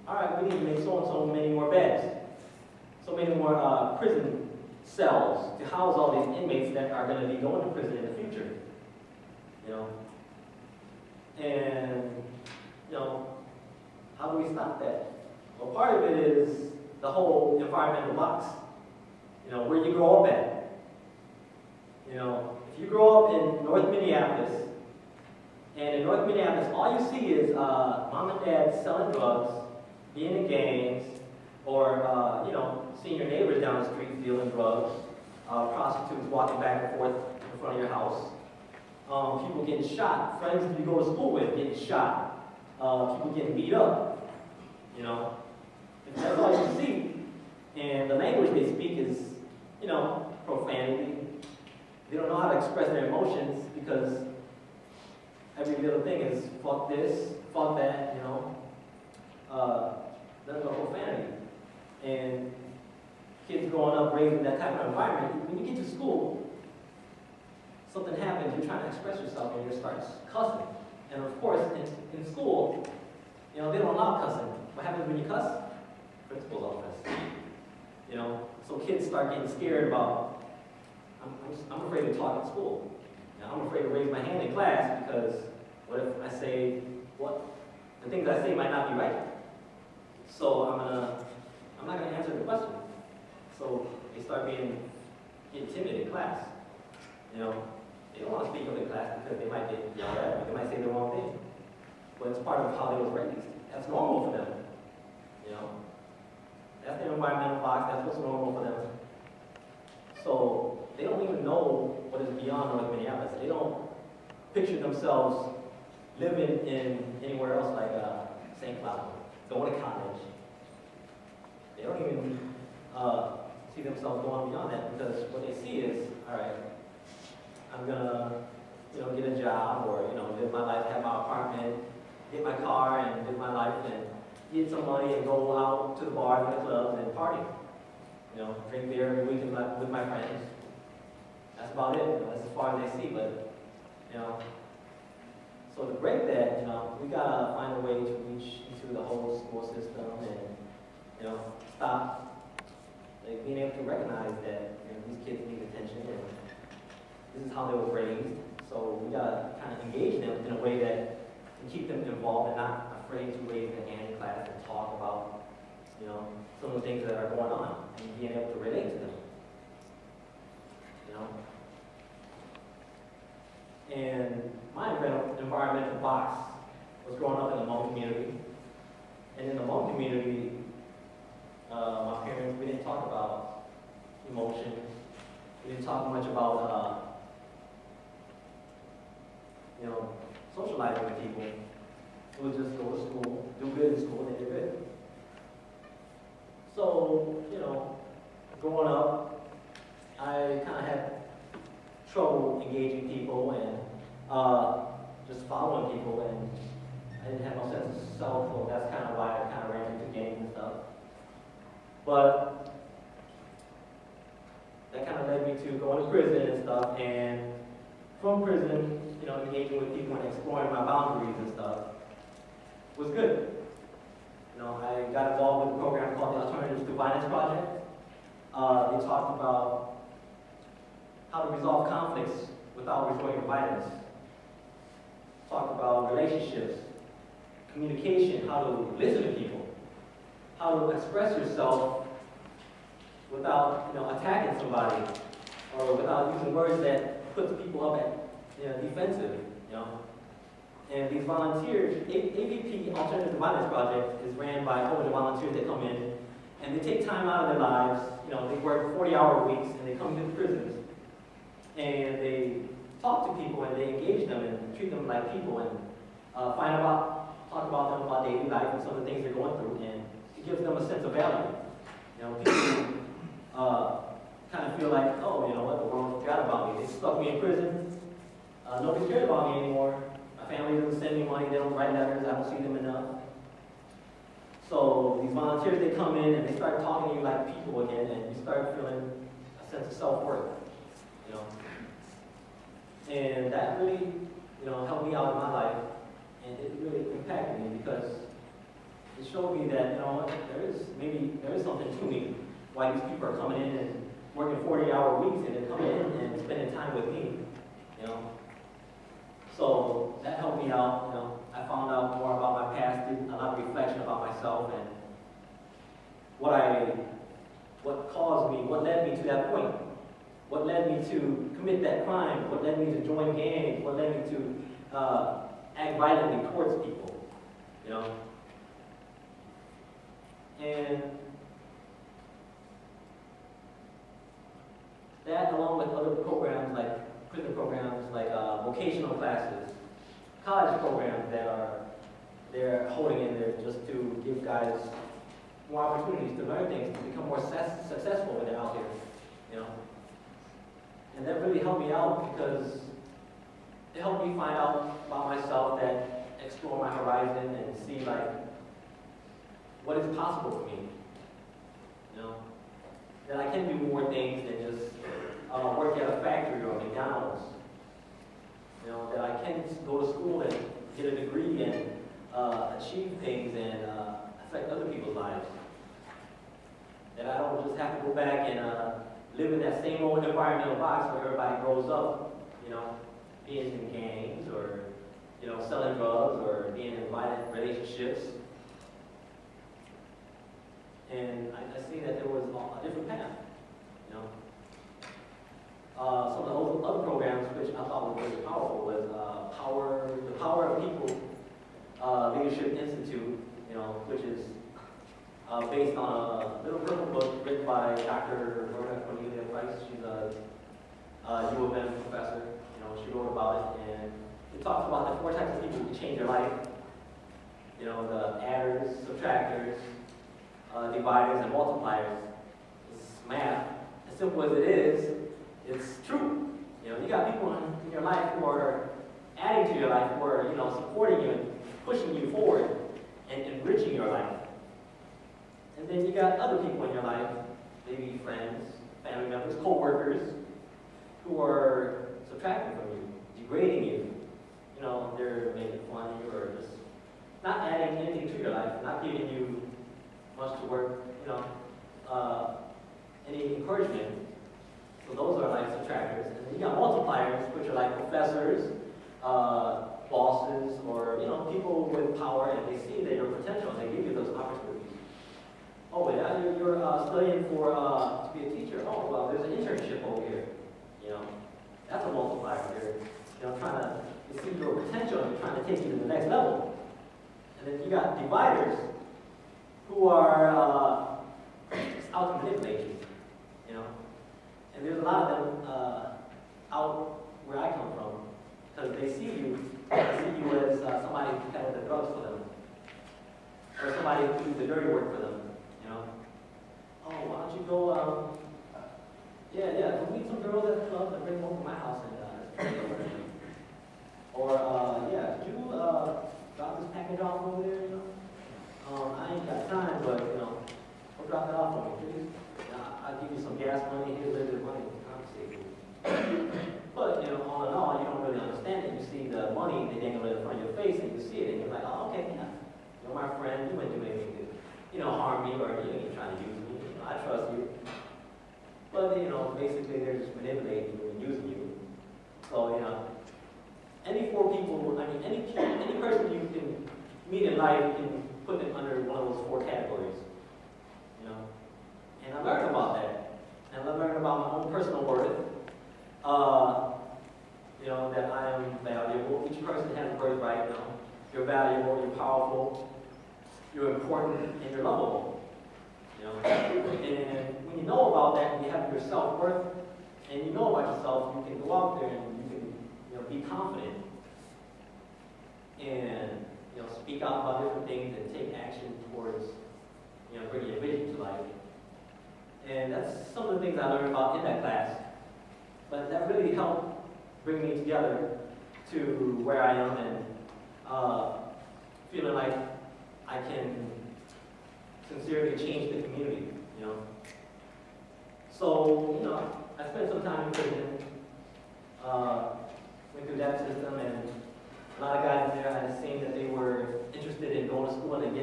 all right, we need to make so and so many more beds, so many more prison cells to house all these inmates that are going to be going to prison in the future. You know, and you know, how do we stop that? Well, part of it is the whole environmental box. You know, where you grow up at. You know, if you grow up in North Minneapolis, and in North Minneapolis, all you see is mom and dad selling drugs, being in gangs, or you know, seeing your neighbors down the street dealing drugs, prostitutes walking back and forth in front of your house, people getting shot, friends that you go to school with getting shot, people getting beat up. You know, that's all you see. And the language they speak is, you know, profanity. They don't know how to express their emotions because every little thing is fuck this, fuck that, you know. Nothing but profanity. And kids growing up raised in that type of environment, when you get to school, something happens, you're trying to express yourself and you start cussing. And of course, in school, you know, they don't allow cussing. What happens when you cuss? Principal's office. You know, so kids start getting scared about, I'm afraid to talk at school. You know, I'm afraid to raise my hand in class because what if I say, the things I say might not be right. So I'm not gonna answer the question. So they start getting timid in class. You know, they don't want to speak up in class because they might get yelled at, or they might say the wrong thing. But it's part of how they was raised. That's normal for them. You know, that's their environmental box. That's what's normal for them. So they don't even know what is beyond North Minneapolis. They don't picture themselves living in anywhere else like St. Cloud, going to college. They don't even see themselves going beyond that because what they see is, all right, I'm gonna, you know, get a job or, you know, live my life, have my apartment, get my car and live my life and get some money and go out to the bars and the clubs and party. You know, drink beer every week with my friends. That's about it. You know, that's as far as they see, but, you know. So to break that, you know, we gotta find a way to reach into the whole school system and, you know, stop like being able to recognize that, you know, these kids need attention and this is how they were raised. So we gotta kind of engage them in a way that can keep them involved and not afraid to raise their hand in class and talk about, you know, some of the things that are going on and being able to relate to them. You know? And my environmental box was growing up in the Hmong community. And in the Hmong community, my parents, we didn't talk about emotion. We didn't talk much about, you know, socializing with people. It was just go to school, do good in school, and they did good. So, you know, growing up, I kind of had trouble engaging people and just following people, and I didn't have no sense of self, so that's kind of why I kind of ran into gangs and stuff. But that kind of led me to going to prison and stuff, and from prison, you know, engaging with people and exploring my boundaries and stuff was good. You know, I got involved with a program called the Alternatives to Violence Project. They talked about how to resolve conflicts without resorting to violence. Talked about relationships, communication, how to listen to people, how to express yourself without, you know, attacking somebody, or without using words that puts people up at, you know, defensive, you know. And these volunteers, AVP, Alternative to Violence Project, is ran by a whole bunch of volunteers that come in, and they take time out of their lives. You know, they work 40-hour weeks, and they come to the prisons, and they talk to people, and they engage them, and treat them like people, and talk about them about daily life and some of the things they're going through, and it gives them a sense of value. You know, people kind of feel like, oh, you know what, the world forgot about me. They stuck me in prison. Nobody cares about me anymore. My family doesn't send me money. They don't write letters. I don't see them enough. So these volunteers, they come in and they start talking to you like people again, and you start feeling a sense of self-worth. You know, and that really, you know, helped me out in my life, and it really impacted me because it showed me that, you know, there is something to me. Why these people are coming in and working 40-hour weeks and then coming in and spending time with me, you know. So that helped me out, you know. I found out more about my past, did a lot of reflection about myself and what caused me, what led me to that point, what led me to commit that crime, what led me to join gangs, what led me to act violently towards people, you know. And that, along with other programs like prison programs, like vocational classes, college programs that they're holding in there just to give guys more opportunities to learn things, to become more successful when they're out here, you know. And that really helped me out because it helped me find out about myself, that explore my horizon and see like what is possible for me, you know. That I can do more things than just work at a factory or McDonald's. You know, that I can go to school and get a degree and achieve things and affect other people's lives. That I don't just have to go back and live in that same old environmental box where everybody grows up, you know, being in gangs or, you know, selling drugs or being in violent relationships. And I see that there was a different path, you know. Some of the other programs which I thought were really powerful was the Power of People Leadership Institute, you know, which is based on a little purple book written by Dr. Rhoda Cornelia Price. She's a U of M professor. You know, she wrote about it, and it talks about the 4 types of people who change their life. You know, the adders, subtractors, dividers, and multipliers. It's math. As simple as it is, it's true. You know, you got people in your life who are adding to your life, who are, you know, supporting you and pushing you forward and enriching your life. And then you got other people in your life, maybe friends, family members, co-workers, who are subtracting from you, degrading you. You know, they're making fun of you or just not adding anything to your life, not giving you much to work, you know, any encouragement. So those are like subtractors. And then you got multipliers, which are like professors, bosses, or, you know, people with power, and they see that your potential, and they give you those opportunities. Oh, yeah, you're studying for to be a teacher. Oh, well, there's an internship over here. You know, that's a multiplier. They're, you know, trying to see your potential and trying to take you to the next level. And then you got dividers who are out to manipulate you. You know, and there's a lot of them out where I come from because they see you as somebody who peddles the drugs for them, or somebody who do the dirty work for them. You know, oh, why don't you go, go meet some girls at the club and bring them over to my house and or could you drop this package off over there, you know? I ain't got time, but, you know, go drop it off for me, please. I'll give you some gas money, here's a little bit of money to compensate you. But, you know, all in all, you don't really understand it. You see the money, they dangle it in front of your face, and you see it, and you're like, oh, okay, yeah. You're my friend, you wouldn't do anything to, you know, harm me, or you ain't trying to use me. You know, I trust you. But, you know, basically they're just manipulating you and using you. So, you know, any 4 people, I mean, any person you can meet in life, you can put them under one of those 4 categories. You know? And I learned about that. And I learned about my own personal worth. You know, that I am valuable. Each person has a birthright, you know. You're valuable, you're powerful, you're important, and you're lovable. You know? And when you know about that, and you have your self-worth, and you know about yourself, you can go out there and you can, you know, be confident. And, you know, speak out about different things and take action towards, you know, bringing your vision to life. And that's some of the things I learned about in that class. But that really helped bring me together to where I am and feeling like I can sincerely change the community, you know. So, you know, I spent some time in prison, went through that system, and a lot of guys in there, I had seen that they were interested in going to school and getting